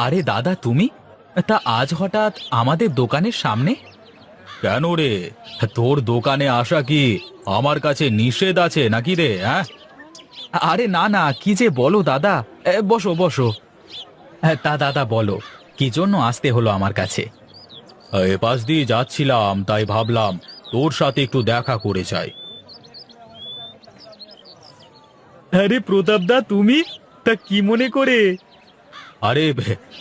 আরে দাদা, তুমি তা আজ হঠাৎ আমাদের দোকানের সামনে কেন রে? তোর দোকানে আসা কি আমার কাছে নিষেধ আছে নাকি রে? হ্যাঁ, আরে না না, কি যে বলো দাদা। বসো বসো। তা দাদা বলো, কি জন্য আসতে হলো আমার কাছে? এ পাশ দিয়ে যাচ্ছিলাম, তাই ভাবলাম তোর সাথে একটু দেখা করে যাই। আরে প্রতাপ দা, তুমি তা কি মনে করে? আরে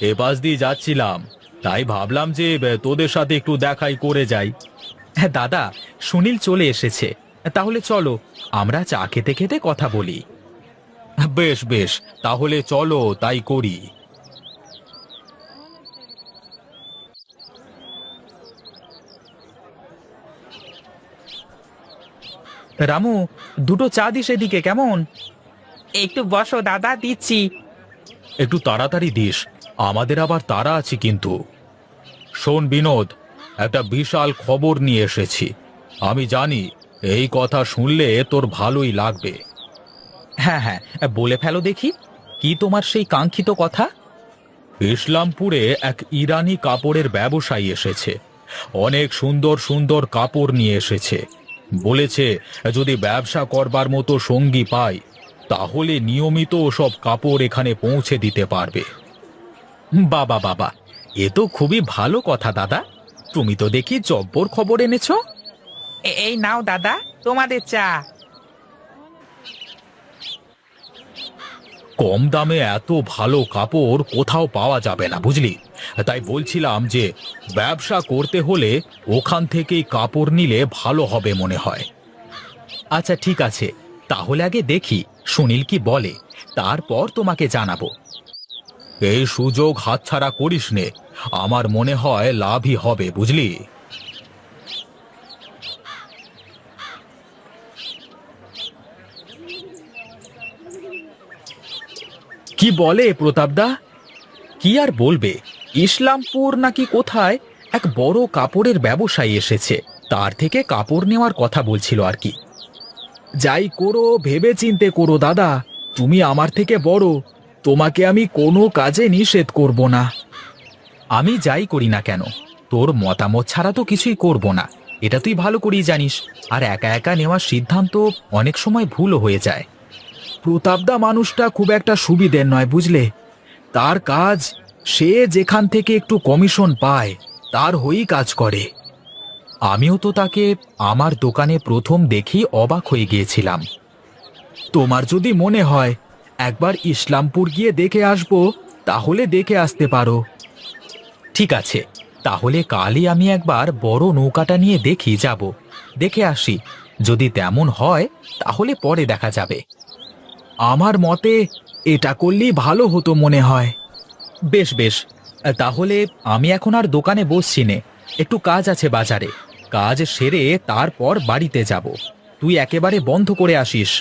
এ পাশ দিয়ে যাচ্ছিলাম, তাই ভাবলাম যে তোদের সাথে একটু দেখাই করে যাই। হ্যাঁ দাদা, সুনীল চলে এসেছে, তাহলে চলো আমরা চা খেতে খেতে কথা বলি। বেশ বেশ, তাহলে চলো তাই করি। রামু, দুটো চা দিস এদিকে, কেমন? একটু বসো দাদা, দিচ্ছি। একটু তাড়াতাড়ি দিস, আমাদের আবার তাড়া আছে কিন্তু। শোন বিনোদ, একটা বিশাল খবর নিয়ে এসেছি। আমি জানি এই কথা শুনলে তোর ভালোই লাগবে। হ্যাঁ হ্যাঁ, বলে ফেলো দেখি, কি তোমার সেই কাঙ্ক্ষিত কথা? ইসলামপুরে এক ইরানি কাপড়ের ব্যবসায়ী এসেছে, অনেক সুন্দর সুন্দর কাপড় নিয়ে এসেছে। বলেছে যদি ব্যবসা করবার মতো সঙ্গী পাই, তাহলে নিয়মিত সব কাপড় এখানে পৌঁছে দিতে পারবে। বাবা বাবা, এ তো খুবই ভালো কথা দাদা। তুমি তো দেখি জব্বর খবর এনেছো। এই নাও দাদা, তোমাদের চা। কম দামে এত ভালো কাপড় কোথাও পাওয়া যাবে না, বুঝলি? তাই বলছিলাম যে ব্যবসা করতে হলে ওখান থেকেই কাপড় নিলে ভালো হবে মনে হয়। আচ্ছা ঠিক আছে, তাহলে আগে দেখি সুনীল কি বলে, তারপর তোমাকে জানাবো। এই সুযোগ হাতছাড়া করিস নে, আমার মনে হয় লাভই হবে, বুঝলি? কি বলে প্রতাপদা? কি আর বলবে, ইসলামপুর নাকি কোথায় এক বড় কাপড়ের ব্যবসায়ী এসেছে, তার থেকে কাপড় নেওয়ার কথা বলছিল আর কি। যাই করো ভেবে চিন্তে করো দাদা, তুমি আমার থেকে বড়, তোমাকে আমি কোনো কাজে নিষেধ করব না। আমি যাই করি না কেন, তোর মতামত ছাড়া তো কিছুই করব না, এটা তুই ভালো করেই জানিস। আর একা একা নেওয়ার সিদ্ধান্ত অনেক সময় ভুলও হয়ে যায়। প্রতাপদা মানুষটা খুব একটা সুবিধের নয়, বুঝলে? তার কাজ, সে যেখান থেকে একটু কমিশন পায় তার হয়েই কাজ করে। আমিও তো তাকে আমার দোকানে প্রথম দেখেই অবাক হয়ে গিয়েছিলাম। তোমার যদি মনে হয় একবার ইসলামপুর গিয়ে দেখে আসবো, তাহলে দেখে আসতে পারো। ঠিক আছে, তাহলে কালই আমি একবার বড় নৌকাটা নিয়ে যাব, দেখে আসি। যদি তেমন হয় তাহলে পরে দেখা যাবে। আমার মতে এটা করলেই ভালো হতো মনে হয়। বেশ বেশ, তাহলে আমি এখন আর দোকানে বসছি নে, একটু কাজ আছে বাজারে, কাজ সেরে তারপর বাড়িতে যাব। তুই একেবারে বন্ধ করে আসিস।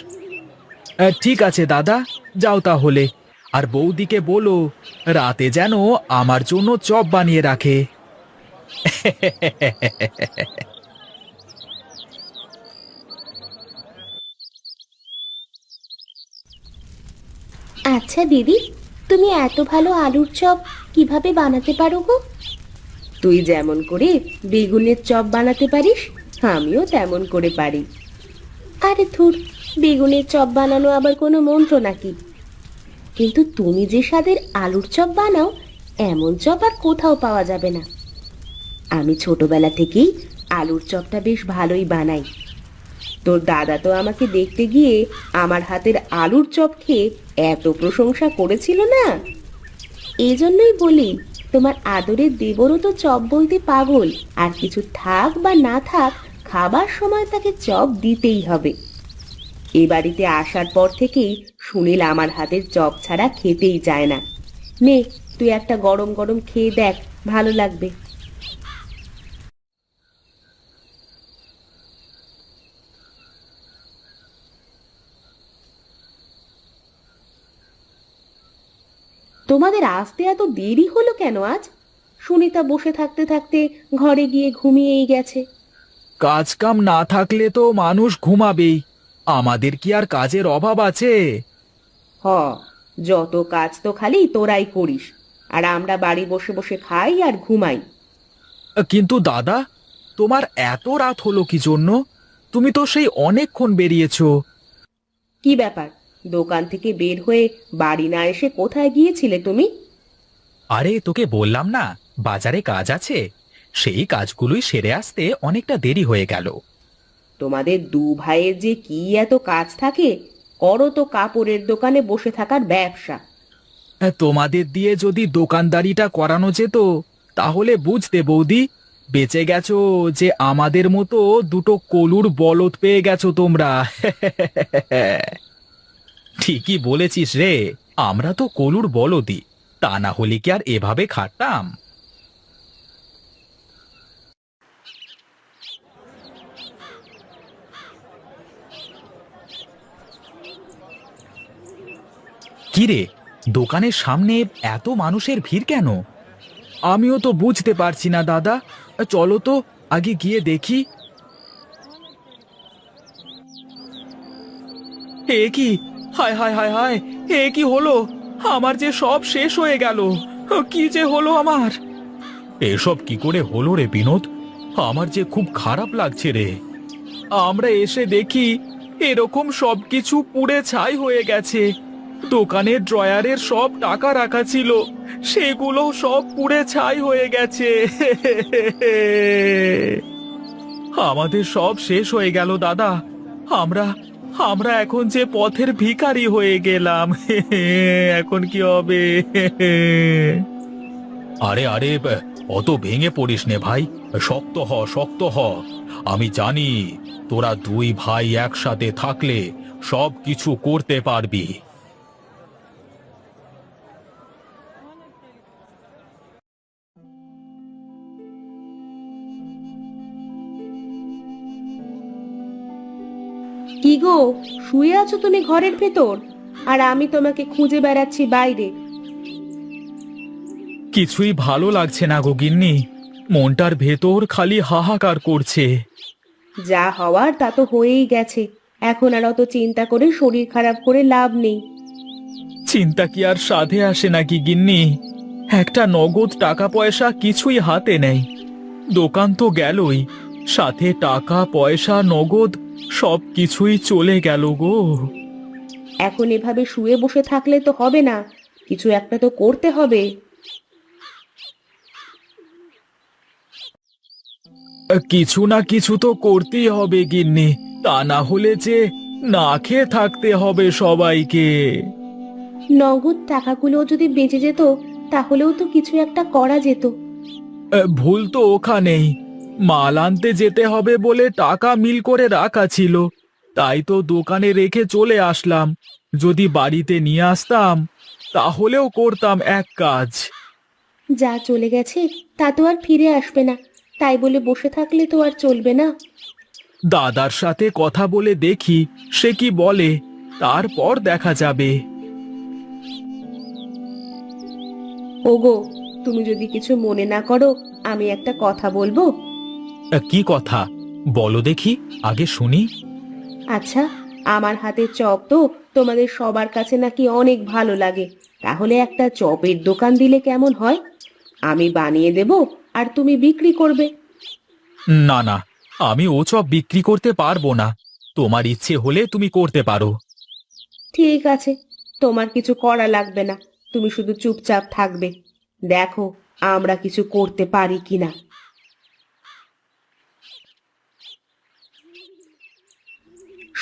ঠিক আছে দাদা, যাও তাহলে। আর বৌদিকে বলো রাতে যেন আমার জন্য চপ বানিয়ে রাখে। আচ্ছা দিদি, তুমি এত ভালো আলুর চপ কিভাবে বানাতে পারো গো? তুই যেমন করে বেগুনের চপ বানাতে পারিস, আমিও তেমন করে পারি। আরে ধুর, বেগুনের চপ বানানো আবার কোনো মন্ত্র নাকি? কিন্তু তুমি যে স্বাদের আলুর চপ বানাও, এমন চপ আর কোথাও পাওয়া যাবে না। আমি ছোটবেলা থেকেই আলুর চপটা বেশ ভালোই বানাই। তোর দাদা তো আমাকে দেখতে গিয়ে আমার হাতের আলুর চপ খেয়ে এত প্রশংসা করেছিল না। এই জন্যই বলি, তোমার আদরের দেবরও তো চপ বলতে পাগল, আর কিছু থাক বা না থাক, খাবার সময় তাকে চপ দিতেই হবে। এ বাড়িতে আসার পর থেকেই সুনীল আমার হাতের চপ ছাড়া খেতেই চায় না। নে, তুই একটা গরম গরম খেয়ে দেখ, ভালো লাগবে। তোমাদের আসতে এত দেরি হলো কেন আজ? সুনিতা বসে থাকতে থাকতে ঘরে গিয়ে ঘুমিয়েই গেছে। কাজ কাম না থাকলে তো মানুষ ঘুমাবেই, আমাদের কি আর কাজের অভাব আছে? হ, যত কাজ তো খালি তোরাই করিস, আর আমরা বাড়ি বসে বসে খাই আর ঘুমাই। কিন্তু দাদা, তোমার এত রাত হলো কি জন্য? তুমি তো সেই অনেকক্ষণ বেরিয়েছো। কি ব্যাপার, দোকান থেকে বের হয়ে বাড়ি না এসে কোথায় গিয়েছিলে তুমি? আরে তোকে বললাম না, বাজারে কাজ আছে, সেই কাজগুলোই সেরে আসতে অনেকটা দেরি হয়ে গেল। তোমাদের দু ভাইয়ের যে কি এত কাজ থাকে, করো তো কাপড়ের দোকানে বসে থাকার ব্যবসা। তোমাদের দিয়ে যদি দোকানদারিটা করানো যেত তাহলে বুঝতে বৌদি, বেঁচে গেছো যে আমাদের মতো দুটো কলুর বলদ পেয়ে গেছো তোমরা। ঠিকই বলেছিস রে, আমরা তো কলুর বলদই, তা না হলে কি আর এভাবে খাটতাম? কিরে, দোকানের সামনে এত মানুষের ভিড় কেন? আমিও তো বুঝতে পারছি না দাদা, চলো তো আগে গিয়ে দেখি। এ কি, হায় হায় হায় হায়, এ কি হলো? আমার যে সব শেষ হয়ে গেল, কি যে হলো আমার? এসব কি করে হলো রে বিনোদ? আমার যে খুব খারাপ লাগছে রে। আমরা এসে দেখি এরকম সবকিছু পুড়ে ছাই হয়ে গেছে। দোকানের ড্রয়ারের সব টাকা রাখা ছিল, সেগুলো সব পুড়ে ছাই হয়ে গেছে। আমাদের সব শেষ হয়ে গেল দাদা। আমরা আমরা এখন যে পথের ভিখারি হয়ে গেলাম। এখন কি হবে? আরে আরে, অত ভেঙে পড়িস নে ভাই, শক্ত হ শক্ত হ। আমি জানি তোরা দুই ভাই একসাথে থাকলে সব কিছু করতে পারবি। কি গো, শুয়ে আছো তুমি ঘরের ভেতর, আর আমি তোমাকে খুঁজে বেড়াচ্ছি বাইরে। কিছুই ভালো লাগছে না গো গিন্নি, মনটার ভেতর খালি হাহাকার করছে। যা হওয়ার তা তো হয়েই গেছে, এখন আর অত চিন্তা করে শরীর খারাপ করে লাভ নেই। চিন্তা কি আর সাধে আসে নাকি গিন্নি? একটা নগদ টাকা পয়সা কিছুই হাতে নেই। দোকান তো গেলই, সাথে টাকা পয়সা নগদ সব কিছুই চলে গেল গো। এখন এভাবে শুয়ে বসে থাকলে তো হবে না, কিছু একটা তো করতে হবে। কিছু না কিছু তো করতেই হবে গিন্নি, তা না হলে যে না খেয়ে থাকতে হবে সবাইকে। নগদ টাকাগুলো যদি বেঁচে যেত, তাহলেও তো কিছু একটা করা যেত। ভুল তো ওখানেই, মাল আনতে যেতে হবে বলে টাকা মিল করে রাখা ছিল, তাই তো দোকানে রেখে চলে আসলাম। যদি বাড়িতে নিয়ে আসতাম তাহলেও করতাম এক কাজ। যা চলে গেছে তা তো আর ফিরে আসবে না, তাই বলে বসে থাকলে তো আর চলবে না। দাদার সাথে কথা বলে দেখি সে কি বলে, তারপর দেখা যাবে। ওগো, তুমি যদি কিছু মনে না করো, আমি একটা কথা বলবো? কি কথা? বলো দেখি, আগে শুনি। আচ্ছা, আমার হাতের চপ তো তোমাদের সবার কাছে নাকি অনেক ভালো লাগে, তাহলে একটা চপের দোকান দিলে কেমন হয়? আমি বানিয়ে দেব, আর তুমি বিক্রি করবে। না না, আমি ও চপ বিক্রি করতে পারবো না, তোমার ইচ্ছে হলে তুমি করতে পারো। ঠিক আছে, তোমার কিছু করা লাগবে না, তুমি শুধু চুপচাপ থাকবে, দেখো আমরা কিছু করতে পারি কিনা।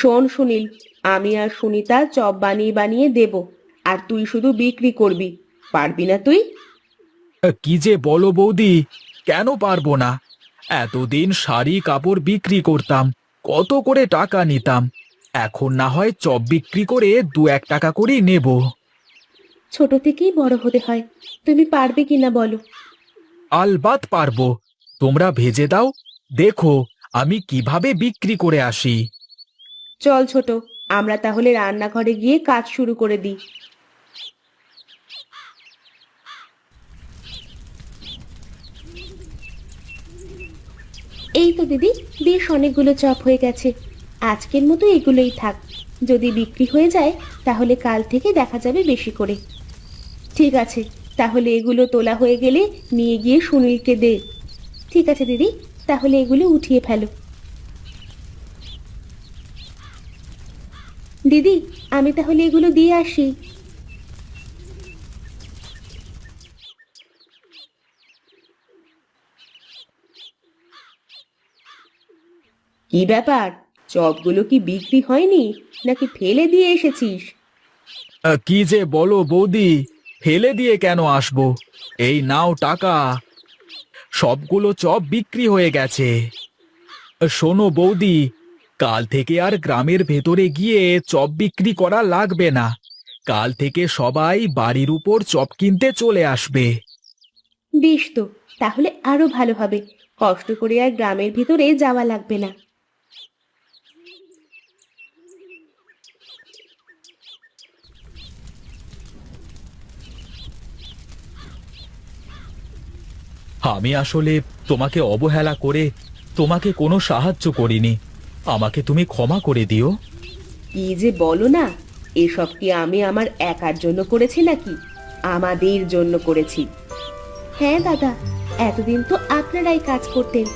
শোন সুনীল, আমি আর সুনিতা চপ বানিয়ে বানিয়ে দেব, আর তুই শুধু বিক্রি করবি, পারবি না তুই? কি যে বলো বৌদি, কেন পারবো না? এতদিন শাড়ি কাপড় বিক্রি করতাম, কত করে টাকা নিতাম, এখন না হয় চপ বিক্রি করে 2-1 টাকা করেই নেব। ছোট থেকেই বড় হতে হয়, তুমি পারবে কিনা বলো? আলবাত পারবো, তোমরা ভেজে দাও, দেখো আমি কিভাবে বিক্রি করে আসি। চল ছোট, আমরা তাহলে রান্নাঘরে গিয়ে কাজ শুরু করে দিই। এই তো দিদি, বেশ অনেকগুলো চপ হয়ে গেছে। আজকের মতো এগুলোই থাক। যদি বিক্রি হয়ে যায় তাহলে কাল থেকে দেখা যাবে বেশি করে। ঠিক আছে, তাহলে এগুলো তোলা হয়ে গেলে নিয়ে গিয়ে সুনীলকে দে। ঠিক আছে দিদি, তাহলে এগুলো উঠিয়ে ফেলো। দিদি, আমি তাহলে এগুলো দিয়ে আসি। কি ব্যাপার, চপগুলো কি বিক্রি হয়নি নাকি ফেলে দিয়ে এসেছিস? কি যে বলো বৌদি, ফেলে দিয়ে কেন আসবো? এই নাও টাকা, সবগুলো চপ বিক্রি হয়ে গেছে। শোনো বৌদি, কাল থেকে আর গ্রামের ভেতরে গিয়ে চপ বিক্রি করা লাগবে না। কাল থেকে সবাই বাড়ির উপর চপ কিনতে চলে আসবে। বেশ তো, তাহলে আরো ভালো হবে। কষ্ট করে আর গ্রামের ভিতরে যাওয়া লাগবে না। আমি আসলে তোমাকে অবহেলা করে তোমাকে কোনো সাহায্য করিনি। আমাকে তুমি ক্ষমা করে দিও। কি যে বলো না, এসব কি আমি আমার একার জন্য করেছি নাকি? আমাদের জন্য করেছি। হ্যাঁ দাদা, এতদিন তো আপনারাই কাজ করতেন,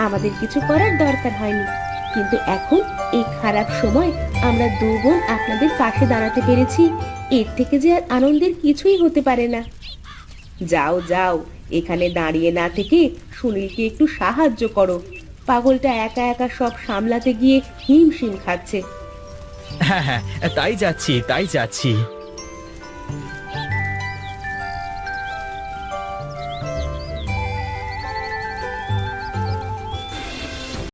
আমাদের কিছু করার দরকার হয়নি। কিন্তু এখন এই খারাপ সময় আমরা দু বোন আপনাদের পাশে দাঁড়াতে পেরেছি, এর থেকে যে আর আনন্দের কিছুই হতে পারে না। যাও যাও, এখানে দাঁড়িয়ে না থেকে সুনীলকে একটু সাহায্য করো। পাগলটা একা একা সব সামলাতে গিয়ে হিমশিম খাচ্ছে। হ্যাঁ হ্যাঁ, তাই যাচ্ছি তাই যাচ্ছি।